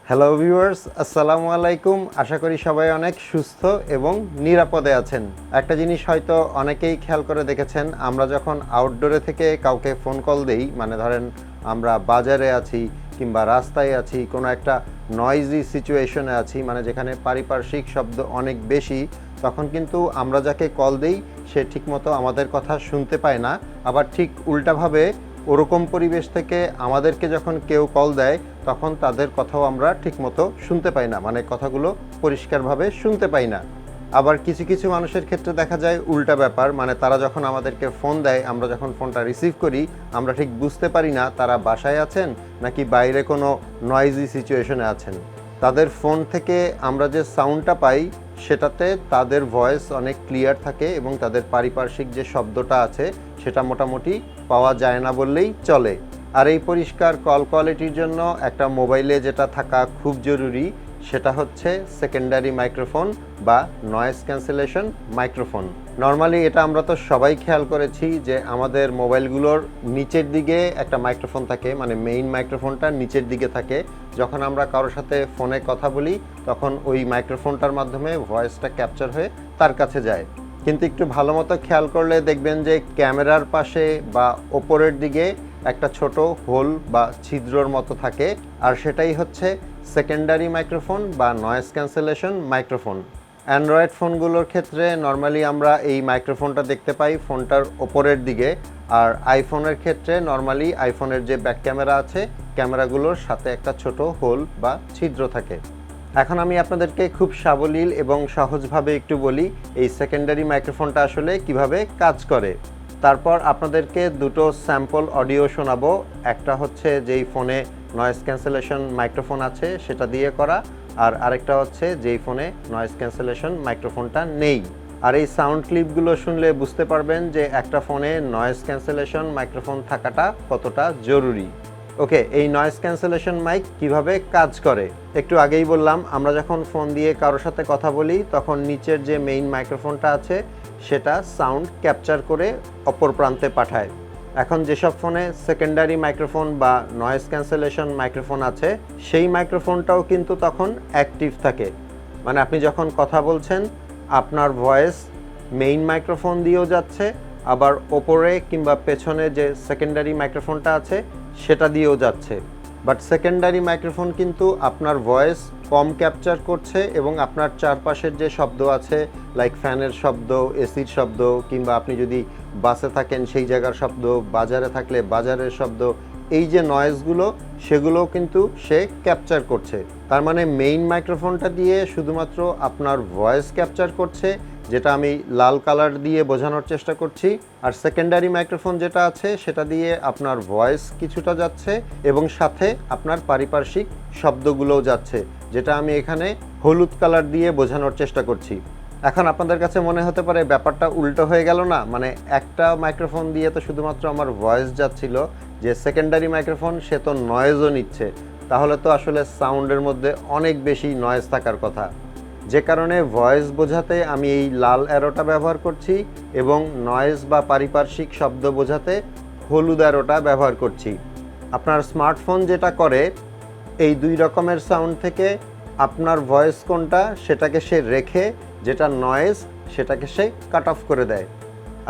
Hello viewers, আসসালামু আলাইকুম। আশা করি সবাই অনেক সুস্থ এবং নিরাপদে আছেন। একটা জিনিস হয়তো অনেকেই খেয়াল করে দেখেছেন, আমরা যখন আউটডোরে থেকে কাউকে ফোন কল দেই, মানে ধরেন আমরা বাজারে আছি কিংবা রাস্তায় আছি, কোনো একটা নয়েজি সিচুয়েশনে আছি, মানে যেখানে পারিপার্শ্বিক শব্দ অনেক বেশি, তখন কিন্তু আমরা যাকে কল দেই সে ঠিকমতো আমাদের কথা শুনতে পায় না। আবার ঠিক উল্টাভাবে ওরকম পরিবেশ থেকে আমাদেরকে যখন কেউ কল দেয় তখন তাদের কথাও আমরা ঠিকমতো শুনতে পাই না, মানে কথাগুলো পরিষ্কারভাবে শুনতে পাই না। আবার কিছু কিছু মানুষের ক্ষেত্রে দেখা যায় উল্টা ব্যাপার, মানে তারা যখন আমাদেরকে ফোন দেয়, আমরা যখন ফোনটা রিসিভ করি আমরা ঠিক বুঝতে পারি না তারা বাসায় আছেন নাকি বাইরে কোনো নয়েজি সিচুয়েশনে আছেন। তাদের ফোন থেকে আমরা যে সাউন্ডটা পাই সেটাতে তাদের ভয়েস অনেক ক্লিয়ার থাকে এবং তাদের পারিপার্শ্বিক যে শব্দটা আছে সেটা মোটামুটি পাওয়া যায় না বললেই চলে। আর এই পরিষ্কার কল কোয়ালিটির জন্য একটা মোবাইলে যেটা থাকা খুব জরুরি সেটা হচ্ছে সেকেন্ডারি মাইক্রোফোন বা নয়েজ ক্যান্সেলেশন মাইক্রোফোন। নর্মালি এটা আমরা তো সবাই খেয়াল করেছি যে আমাদের মোবাইলগুলোর নিচের দিকে একটা মাইক্রোফোন থাকে, মানে মেইন মাইক্রোফোনটা নিচের দিকে থাকে। যখন আমরা কারোর সাথে ফোনে কথা বলি তখন ওই মাইক্রোফোনটার মাধ্যমে ভয়েসটা ক্যাপচার হয়ে তার কাছে যায়। কিন্তু একটু ভালো মতো খেয়াল করলে দেখবেন যে ক্যামেরার পাশে বা ওপরের দিকে একটা ছোট হোল বা ছিদ্রর মতো থাকে, আর সেটাই হচ্ছে সেকেন্ডারি মাইক্রোফোন বা নয়েজ ক্যান্সেলেশন মাইক্রোফোন। অ্যান্ড্রয়েড ফোনগুলোর ক্ষেত্রে নর্মালি আমরা এই মাইক্রোফোনটা দেখতে পাই ফোনটার ওপরের দিকে, আর আইফোনের ক্ষেত্রে নর্মালি আইফোনের যে ব্যাক ক্যামেরা আছে ক্যামেরাগুলোর সাথে একটা ছোট হোল বা ছিদ্র থাকে। এখন আমি আপনাদেরকে খুব সাবলীল এবং সহজভাবে একটু বলি এই সেকেন্ডারি মাইক্রোফোনটা আসলে কিভাবে কাজ করে। তারপর আপনাদেরকে দুটো স্যাম্পল অডিও শোনাবো। একটা হচ্ছে যেই ফোনে নয়েজ ক্যান্সেলেশন মাইক্রোফোন আছে সেটা দিয়ে করা, আর আরেকটা হচ্ছে যেই ফোনে নয়েজ ক্যান্সেলেশন মাইক্রোফোনটা নেই। আর এই সাউন্ড ক্লিপগুলো শুনলে বুঝতে পারবেন যে একটা ফোনে নয়েজ ক্যান্সেলেশন মাইক্রোফোন থাকাটা কতটা জরুরি। ওকে, এই নয়েজ ক্যান্সেলেশন মাইক কিভাবে কাজ করে একটু আগেই বললাম। আমরা যখন ফোন দিয়ে কারোর সাথে কথা বলি তখন নিচের যে মেইন মাইক্রোফোনটা আছে সেটা সাউন্ড ক্যাপচার করে অপর প্রান্তে পাঠায়। এখন যেসব ফোনে সেকেন্ডারি মাইক্রোফোন বা নয়েজ ক্যান্সেলেশন মাইক্রোফোন আছে সেই মাইক্রোফোনটাও কিন্তু তখন অ্যাক্টিভ থাকে, মানে আপনি যখন কথা বলছেন আপনার ভয়েস মেইন মাইক্রোফোন দিয়েও যাচ্ছে, আবার ওপরে কিংবা পেছনে যে সেকেন্ডারি মাইক্রোফোনটা আছে সেটা দিয়েও যাচ্ছে। বাট সেকেন্ডারি মাইক্রোফোন কিন্তু আপনার ভয়েস কম ক্যাপচার করছে এবং আপনার চারপাশের যে শব্দ আছে লাইক ফ্যানের শব্দ, এসির শব্দ, কিংবা আপনি যদি বাসে থাকেন সেই জায়গার শব্দ, বাজারে থাকলে বাজারের শব্দ, এই যে নয়েজগুলো সেগুলোও কিন্তু সে ক্যাপচার করছে। তার মানে মেইন মাইক্রোফোনটা দিয়ে শুধুমাত্র আপনার ভয়েস ক্যাপচার করছে, যেটা আমি লাল কালার দিয়ে বোঝানোর চেষ্টা করছি। আর সেকেন্ডারি মাইক্রোফোন যেটা আছে সেটা দিয়ে আপনার ভয়েস কিছুটা যাচ্ছে এবং সাথে আপনার পারিপার্শ্বিক শব্দগুলোও যাচ্ছে, যেটা আমি এখানে হলুদ কালার দিয়ে বোঝানোর চেষ্টা করছি। এখন আপনাদের কাছে মনে হতে পারে ব্যাপারটা উল্টো হয়ে গেল না, মানে একটা মাইক্রোফোন দিয়ে তো শুধুমাত্র আমার ভয়েস যাচ্ছিল, যে সেকেন্ডারি মাইক্রোফোন সে তো নয়েজও নিচ্ছে, তাহলে তো আসলে সাউন্ডের মধ্যে অনেক বেশি নয়েজ থাকার কথা। যে কারণে ভয়েস বোঝাতে আমি এই লাল অ্যারোটা ব্যবহার করছি এবং নয়েজ বা পারিপার্শ্বিক শব্দ বোঝাতে হলুদ অ্যারোটা ব্যবহার করছি। আপনার স্মার্টফোন যেটা করে এই দুই রকমের সাউন্ড থেকে আপনার ভয়েস কোনটা সেটাকে সে রেখে, যেটা নয়েজ সেটাকে সে কাট অফ করে দেয়।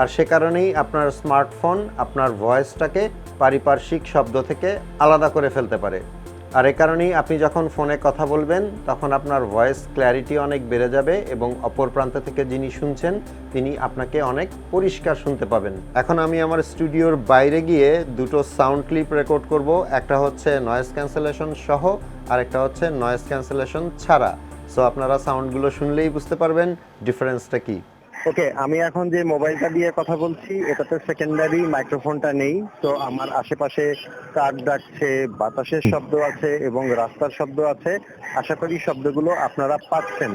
আর সে কারণেই আপনার স্মার্টফোন আপনার ভয়েসটাকে পারিপার্শ্বিক শব্দ থেকে আলাদা করে ফেলতে পারে। আর এ কারণেই আপনি যখন ফোনে কথা বলবেন তখন আপনার ভয়েস ক্ল্যারিটি অনেক বেড়ে যাবে এবং অপর প্রান্ত থেকে যিনি শুনছেন তিনি আপনাকে অনেক পরিষ্কার শুনতে পাবেন। এখন আমি আমার স্টুডিওর বাইরে গিয়ে দুটো সাউন্ড ক্লিপ রেকর্ড করব। একটা হচ্ছে নয়েজ ক্যান্সেলেশন সহ আর একটা হচ্ছে নয়েজ ক্যান্সেলেশন ছাড়া। সো আপনারা সাউন্ডগুলো শুনলেই বুঝতে পারবেন ডিফারেন্সটা কি। ওকে, আমি এখন যে মোবাইলটা দিয়ে কথা বলছি এটাতে সেকেন্ডারি মাইক্রোফোনটা নেই, তো আমার আশেপাশে কাক ডাকছে, বাতাসের শব্দ আছে এবং রাস্তার শব্দ আছে। আশা করি শব্দগুলো আপনারা পাচ্ছেন।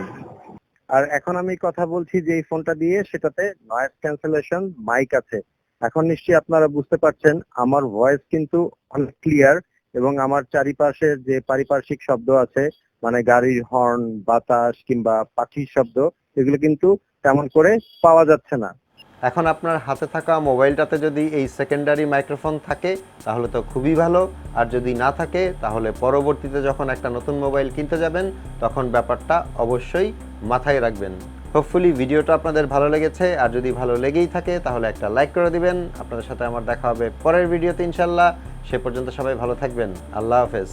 আর এখন আমি কথা বলছি যে এই ফোনটা দিয়ে, সেটাতে নয়েজ ক্যান্সেলেশন মাইক আছে। এখন নিশ্চয়ই আপনারা বুঝতে পারছেন আমার ভয়েস কিন্তু অনেক ক্লিয়ার এবং আমার চারিপাশে যে পারিপার্শ্বিক শব্দ আছে, মানে গাড়ির হর্ন, বাতাস কিংবা পাখির শব্দ, এগুলো কিন্তু তেমন করে পাওয়া যাচ্ছে না। এখন আপনার হাতে থাকা মোবাইলটাতে যদি এই সেকেন্ডারি মাইক্রোফোন থাকে তাহলে তো খুবই ভালো, আর যদি না থাকে তাহলে পরবর্তীতে যখন একটা নতুন মোবাইল কিনতে যাবেন তখন ব্যাপারটা অবশ্যই মাথায় রাখবেন। হোপফুলি ভিডিওটা আপনাদের ভালো লেগেছে, আর যদি ভালো লেগেই থাকে তাহলে একটা লাইক করে দিবেন। আপনাদের সাথে আমার দেখা হবে পরের ভিডিওতে ইনশাল্লাহ। সে পর্যন্ত সবাই ভালো থাকবেন। আল্লাহ হাফেজ।